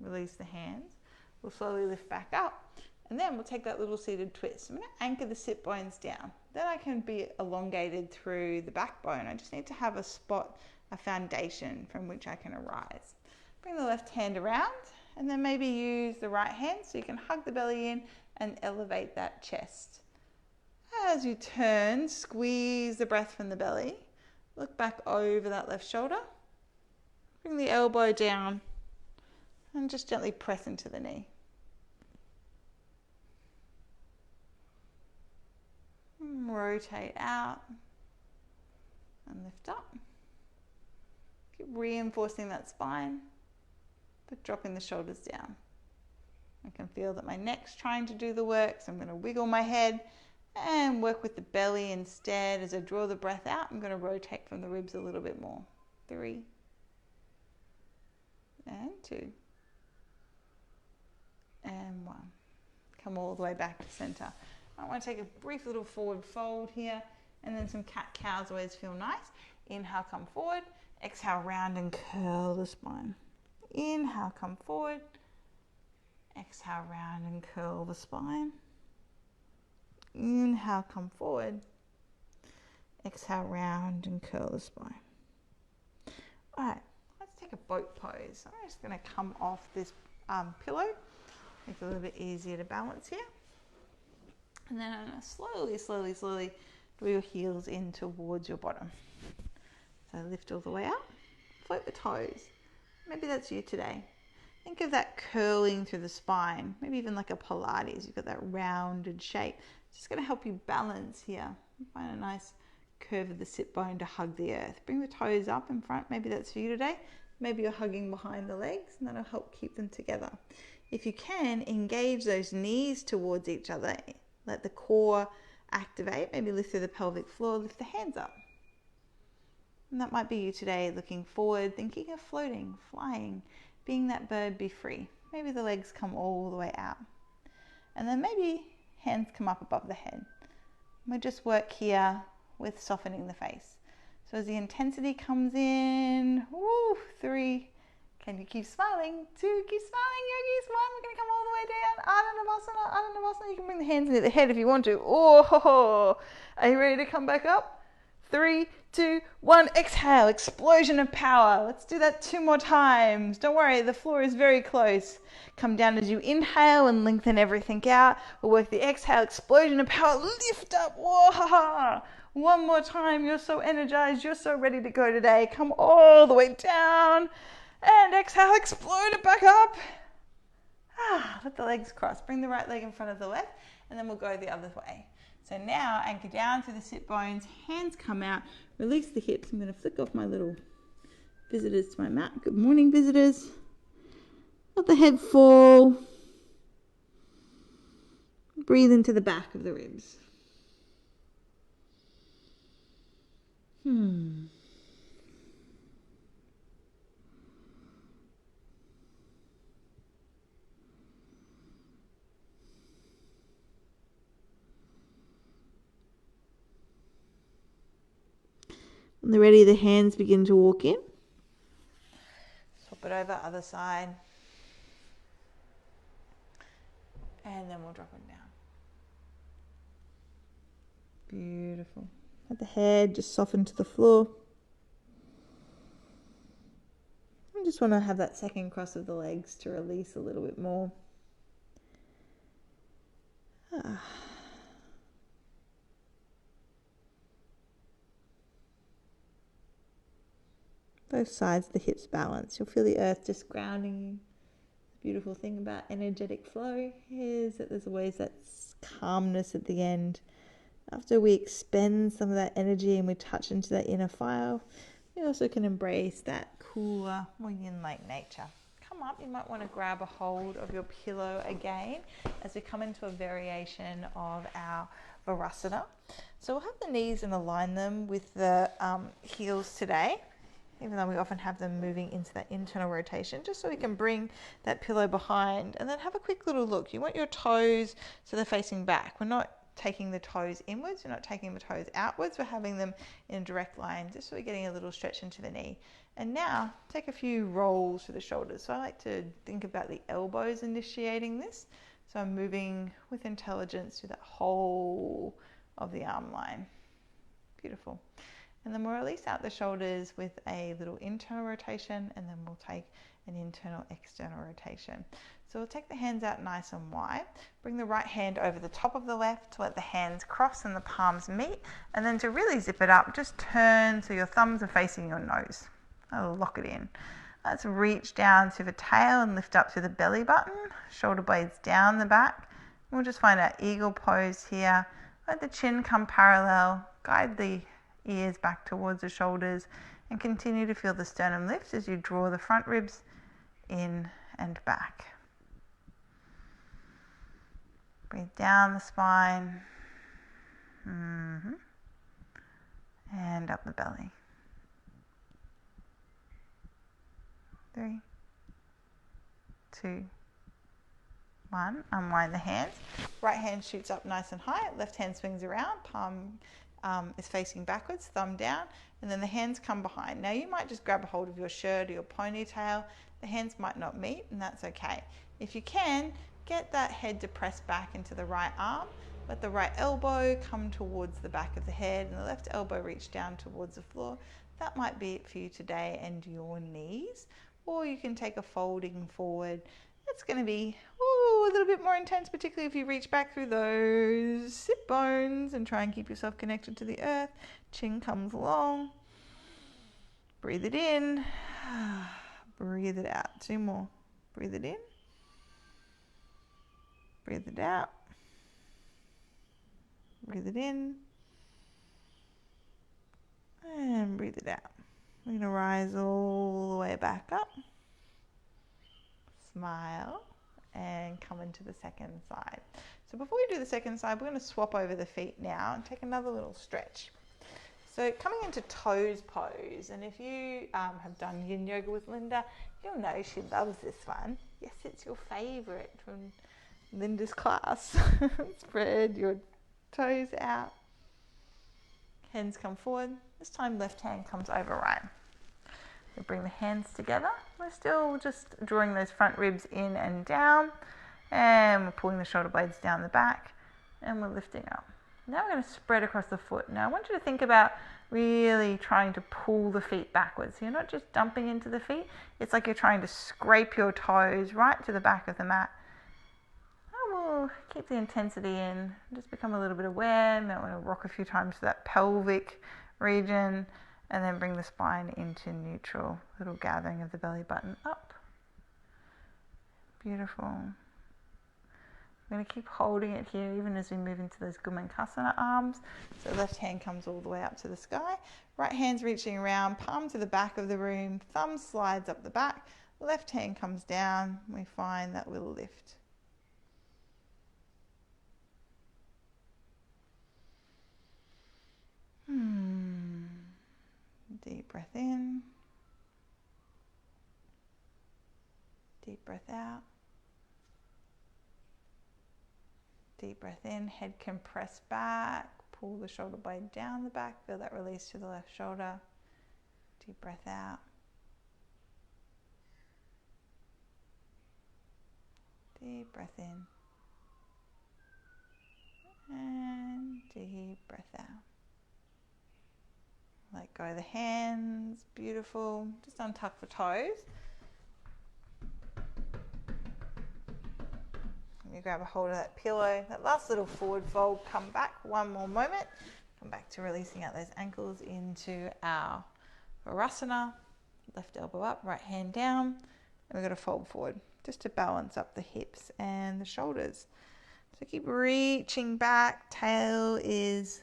Release the hands. We'll slowly lift back up. And then we'll take that little seated twist. I'm going to anchor the sit bones down. Then I can be elongated through the backbone. I just need to have a spot, a foundation from which I can arise. Bring the left hand around and then maybe use the right hand so you can hug the belly in and elevate that chest. As you turn, squeeze the breath from the belly. Look back over that left shoulder. Bring the elbow down and just gently press into the knee. Rotate out and lift up. Keep reinforcing that spine. but dropping the shoulders down. I can feel that my neck's trying to do the work, so I'm going to wiggle my head and work with the belly instead. As I draw the breath out, I'm going to rotate from the ribs a little bit more. 3 and 2 and 1. Come all the way back to center. I want to take a brief little forward fold here, and then some cat-cows always feel nice. Inhale, come forward. Exhale, round and curl the spine. Inhale, come forward. Exhale, round and curl the spine. Inhale, come forward. Exhale, round and curl the spine. All right, let's take a boat pose. I'm just going to come off this pillow. Make it a little bit easier to balance here. And then I'm going to slowly draw your heels in towards your bottom. So lift all the way up, float the toes. Maybe that's you today. Think of that curling through the spine, maybe even like a Pilates. You've got that rounded shape. It's just going to help you balance here. Find a nice curve of the sit bone to hug the earth. Bring the toes up in front. Maybe that's for you today. Maybe you're hugging behind the legs, and that'll help keep them together. If you can, engage those knees towards each other. Let the core activate. Maybe lift through the pelvic floor. Lift the hands up. And that might be you today, looking forward, thinking of floating, flying, being that bird, be free. Maybe the legs come all the way out. And then maybe hands come up above the head. We just work here with softening the face. So as the intensity comes in, 3, can you keep smiling? 2, keep smiling, yogis. 1, we're going to come all the way down. Ardha Navasana. You can bring the hands into the head if you want to. Oh, are you ready to come back up? 3, 2, 1, exhale, explosion of power. Let's do that 2 more times. Don't worry, the floor is very close. Come down as you inhale and lengthen everything out. We'll work the exhale, explosion of power, lift up. Whoa. 1 more time. You're so energized. You're so ready to go today. Come all the way down and exhale, explode it back up. Let the legs cross. Bring the right leg in front of the left, and then we'll go the other way. So now anchor down through the sit bones, hands come out, release the hips. I'm going to flick off my little visitors to my mat. Good morning, visitors. Let the head fall. Breathe into the back of the ribs. When they're ready, the hands begin to walk in. Swap it over, other side. And then we'll drop it down. Beautiful. Let the head just soften to the floor. I just want to have that second cross of the legs to release a little bit more. Both sides of the hips balance. You'll feel the earth just grounding you. The beautiful thing about energetic flow is that there's always that calmness at the end. After we expend some of that energy and we touch into that inner fire, we also can embrace that cooler, more yin-like nature. Come up, you might want to grab a hold of your pillow again as we come into a variation of our Virasana. So we'll have the knees and align them with the heels today, even though we often have them moving into that internal rotation, just so we can bring that pillow behind and then have a quick little look. You want your toes so they're facing back. We're not taking the toes inwards, we're not taking the toes outwards, we're having them in a direct line, just so we're getting a little stretch into the knee. And now take a few rolls through the shoulders. So I like to think about the elbows initiating this. So I'm moving with intelligence through that whole of the arm line. Beautiful. And then we'll release out the shoulders with a little internal rotation, and then we'll take an internal external rotation. So we'll take the hands out nice and wide. Bring the right hand over the top of the left to let the hands cross and the palms meet. And then to really zip it up, just turn so your thumbs are facing your nose. That'll lock it in. Let's reach down through the tail and lift up through the belly button. Shoulder blades down the back. We'll just find our eagle pose here. Let the chin come parallel. Guide the ears back towards the shoulders and continue to feel the sternum lift as you draw the front ribs in and back. Breathe down the spine. And up the belly. 3, 2, 1. Unwind the hands. Right hand shoots up nice and high. Left hand swings around. Palm is facing backwards, thumb down, and then the hands come behind. Now you might just grab a hold of your shirt or your ponytail. The hands might not meet, and that's okay. If you can, get that head to press back into the right arm. Let the right elbow come towards the back of the head and the left elbow reach down towards the floor. That might be it for you today, and your knees. Or you can take a folding forward. It's going to be a little bit more intense, particularly if you reach back through those sit bones and try and keep yourself connected to the earth. Chin comes along. Breathe it in. Breathe it out. 2 more. Breathe it in. Breathe it out. Breathe it in. And breathe it out. We're going to rise all the way back up. Smile. And come into the second side. So before we do the second side, we're going to swap over the feet now and take another little stretch. So coming into toes pose, and if you have done yin yoga with Linda, you'll know she loves this one. Yes, it's your favorite from Linda's class. Spread your toes out. Hands come forward. This time left hand comes over right. We bring the hands together. We're still just drawing those front ribs in and down, and we're pulling the shoulder blades down the back, and we're lifting up. Now we're going to spread across the foot. Now I want you to think about really trying to pull the feet backwards. So you're not just dumping into the feet. It's like you're trying to scrape your toes right to the back of the mat. And we'll keep the intensity in. Just become a little bit aware. Might want to rock a few times to that pelvic region. And then bring the spine into neutral. Little gathering of the belly button up. Beautiful. I'm going to keep holding it here even as we move into those Gomukhasana arms. So left hand comes all the way up to the sky. Right hand's reaching around, palm to the back of the room. Thumb slides up the back. Left hand comes down. We find that little lift. Deep breath in. Deep breath out. Deep breath in. Head can press back. Pull the shoulder blade down the back. Feel that release to the left shoulder. Deep breath out. Deep breath in. And deep breath out. Let go of the hands, beautiful. Just untuck the toes. You grab a hold of that pillow. That last little forward fold, come back one more moment. Come back to releasing out those ankles into our Varasana. Left elbow up, right hand down. And we're going to fold forward just to balance up the hips and the shoulders. So keep reaching back. Tail is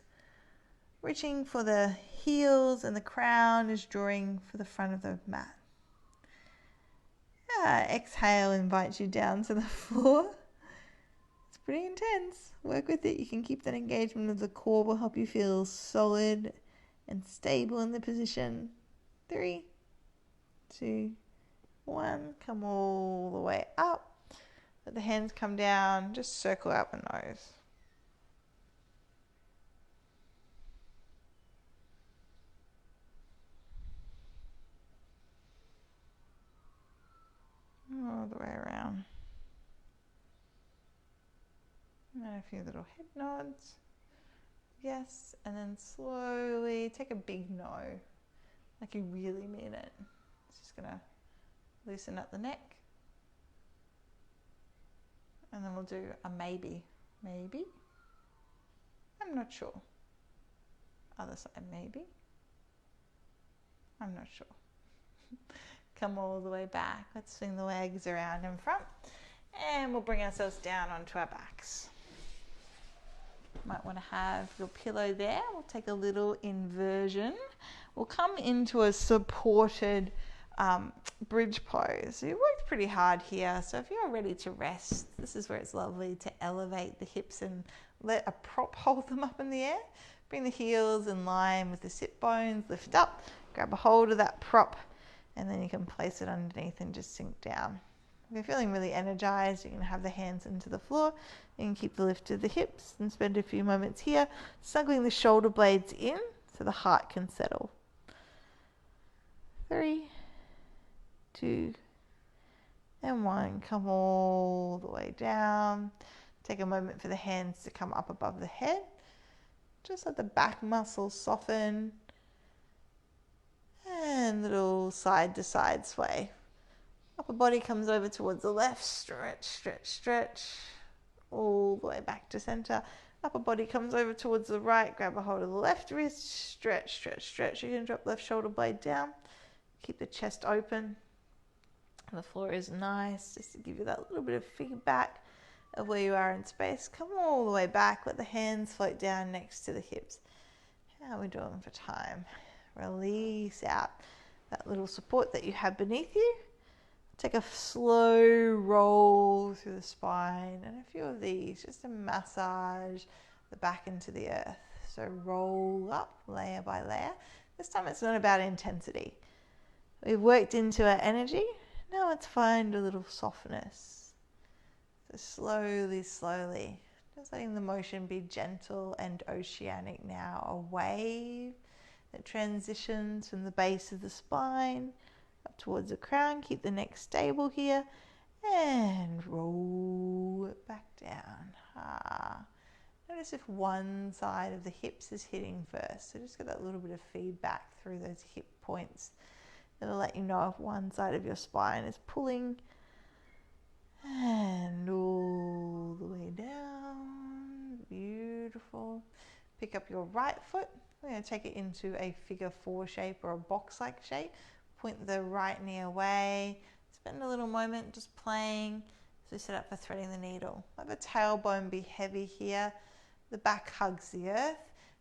reaching for the heels and the crown is drawing for the front of the mat. Exhale invites you down to the floor. It's pretty intense. Work with it. You can keep that engagement of the core, will help you feel solid and stable in the position. 3, 2, 1. Come all the way up. Let the hands come down. Just circle out the nose. All the way around. And a few little head nods. Yes, and then slowly take a big no, like you really mean it. It's just going to loosen up the neck. And then we'll do a maybe. Maybe. I'm not sure. Other side, maybe. I'm not sure. Come all the way back. Let's swing the legs around in front. And we'll bring ourselves down onto our backs. Might want to have your pillow there. We'll take a little inversion. We'll come into a supported bridge pose. So you worked worked pretty hard here. So if you're ready to rest, this is where it's lovely to elevate the hips and let a prop hold them up in the air. Bring the heels in line with the sit bones, lift up, grab a hold of that prop, and then you can place it underneath and just sink down. If you're feeling really energized, you can have the hands into the floor. You can keep the lift of the hips and spend a few moments here, snuggling the shoulder blades in so the heart can settle. 3, 2, and 1. Come all the way down. Take a moment for the hands to come up above the head. Just let the back muscles soften. And little side to side sway. Upper body comes over towards the left. Stretch, stretch, stretch. All the way back to center. Upper body comes over towards the right. Grab a hold of the left wrist. Stretch, stretch, stretch. You can drop left shoulder blade down. Keep the chest open. And the floor is nice, just to give you that little bit of feedback of where you are in space. Come all the way back. Let the hands float down next to the hips. How are we doing for time? Release out that little support that you have beneath you. Take a slow roll through the spine and a few of these just to massage the back into the earth. So roll up layer by layer. This time it's not about intensity. We've worked into our energy. Now let's find a little softness. So slowly, slowly, just letting the motion be gentle and oceanic now. A wave that transitions from the base of the spine up towards the crown. Keep the neck stable here and roll it back down. Notice if one side of the hips is hitting first. So just get that little bit of feedback through those hip points. It'll let you know if one side of your spine is pulling. And all the way down. Beautiful. Pick up your right foot. We're going to take it into a figure 4 shape or a box-like shape. Point the right knee away. Spend a little moment just playing as we set up for threading the needle. Let the tailbone be heavy here. The back hugs the earth.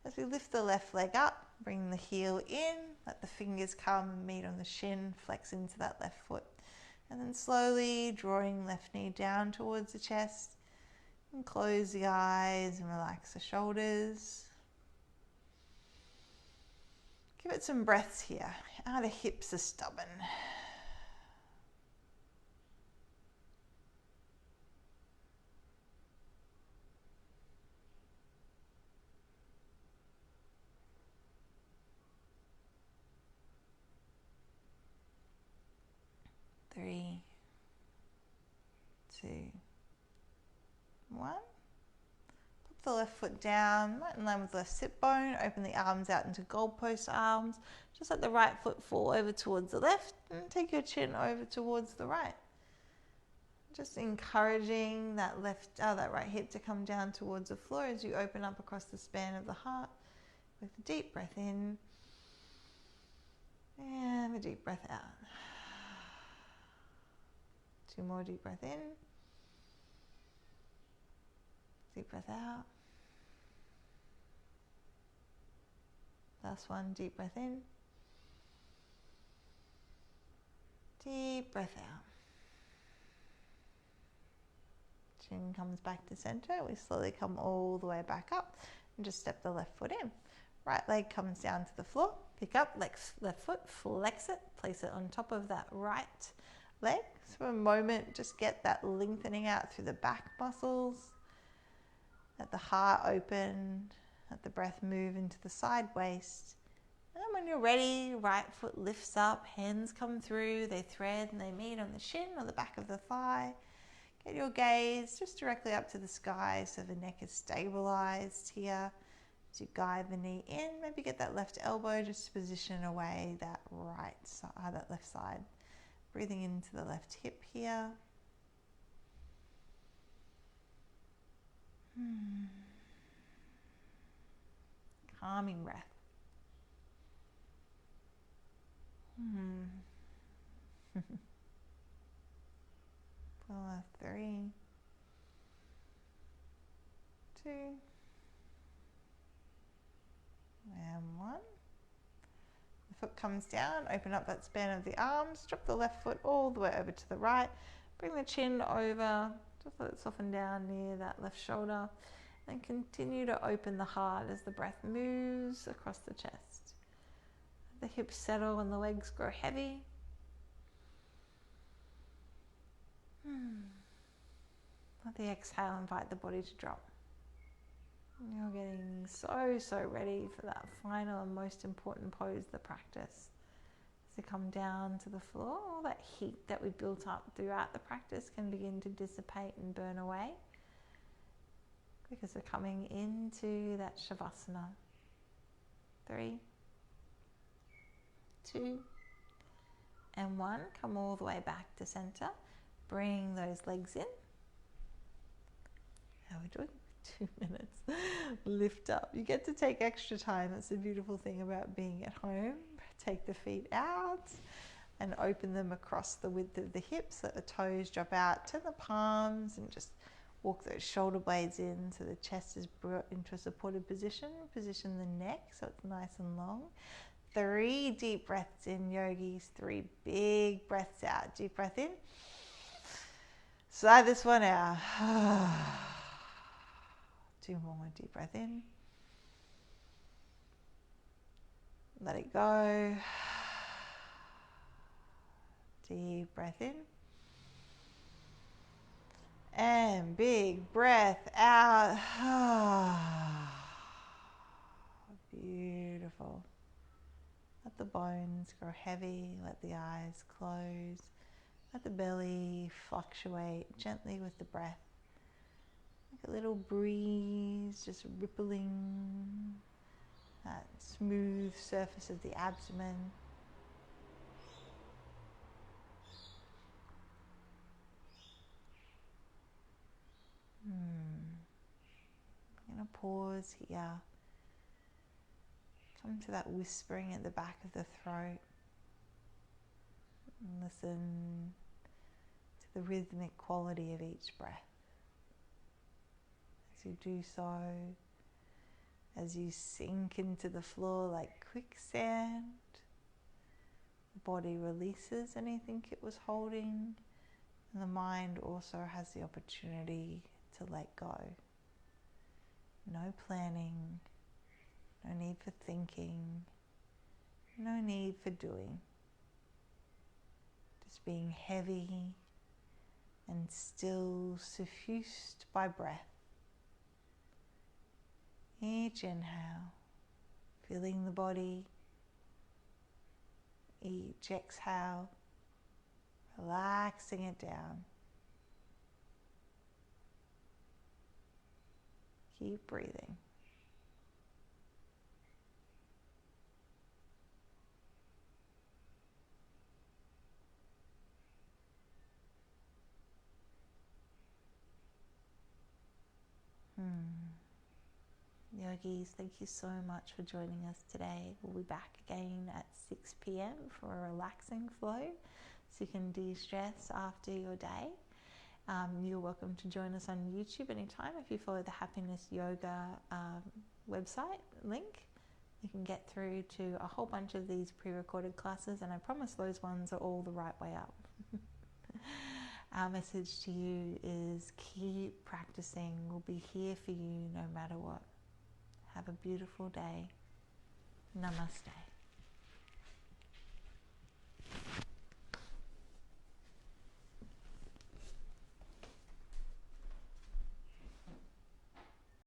As we lift the left leg up, bring the heel in. Let the fingers come and meet on the shin. Flex into that left foot. And then slowly drawing left knee down towards the chest. And close the eyes and relax the shoulders. Give it some breaths here. Outer hips are stubborn. Three, 2, 1. Pop the left foot down, right in line with the left sit bone. Open the arms out into goalpost arms. Just let the right foot fall over towards the left and take your chin over towards the right. Just encouraging that right hip to come down towards the floor as you open up across the span of the heart with a deep breath in and a deep breath out. 2 more deep breath in. Deep breath out. Last one, deep breath in. Deep breath out. Chin comes back to center. We slowly come all the way back up and just step the left foot in. Right leg comes down to the floor. Pick up left foot, flex it, place it on top of that right leg. So for a moment, just get that lengthening out through the back muscles. Let the heart open. Let the breath move into the side waist. And when you're ready, right foot lifts up, hands come through, they thread and they meet on the shin or the back of the thigh. Get your gaze just directly up to the sky so the neck is stabilized here. As you guide the knee in, maybe get that left elbow just to position away that that left side. Breathing into the left hip here. Calming breath. 4, 3, 2, and 1. The foot comes down, open up that span of the arms, drop the left foot all the way over to the right, bring the chin over, just let it soften down near that left shoulder, and continue to open the heart as the breath moves across the chest. The hips settle and the legs grow heavy. Let the exhale invite the body to drop. You're getting so ready for that final and most important pose of the practice. As you come down to the floor, all that heat that we built up throughout the practice can begin to dissipate and burn away, because we're coming into that Shavasana. 3, 2, and 1. Come all the way back to center. Bring those legs in. How are we doing? 2 minutes. Lift up. You get to take extra time. That's the beautiful thing about being at home. Take the feet out and open them across the width of the hips. Let the toes drop out to the palms and just walk those shoulder blades in so the chest is brought into a supported position. Position the neck so it's nice and long. 3 deep breaths in, yogis. 3 big breaths out. Deep breath in. Sigh this one out. 2 more. Deep breath in. Let it go. Deep breath in. And big breath out. Beautiful. Let the bones grow heavy. Let the eyes close. Let the belly fluctuate gently with the breath. Like a little breeze just rippling that smooth surface of the abdomen. I'm going to pause here. Come to that whispering at the back of the throat. And listen to the rhythmic quality of each breath. As you do so, as you sink into the floor like quicksand, the body releases anything it was holding, and the mind also has the opportunity to let go. No planning, no need for thinking, no need for doing. Just being heavy and still, suffused by breath. Each inhale, feeling the body. Each exhale, relaxing it down. Keep breathing. Yogis, thank you so much for joining us today. We'll be back again at 6 p.m. for a relaxing flow so you can de-stress after your day. You're welcome to join us on YouTube anytime. If you follow the Happiness Yoga website link, you can get through to a whole bunch of these pre-recorded classes, and I promise those ones are all the right way up. Our message to you is keep practicing. We'll be here for you no matter what. Have a beautiful day. Namaste.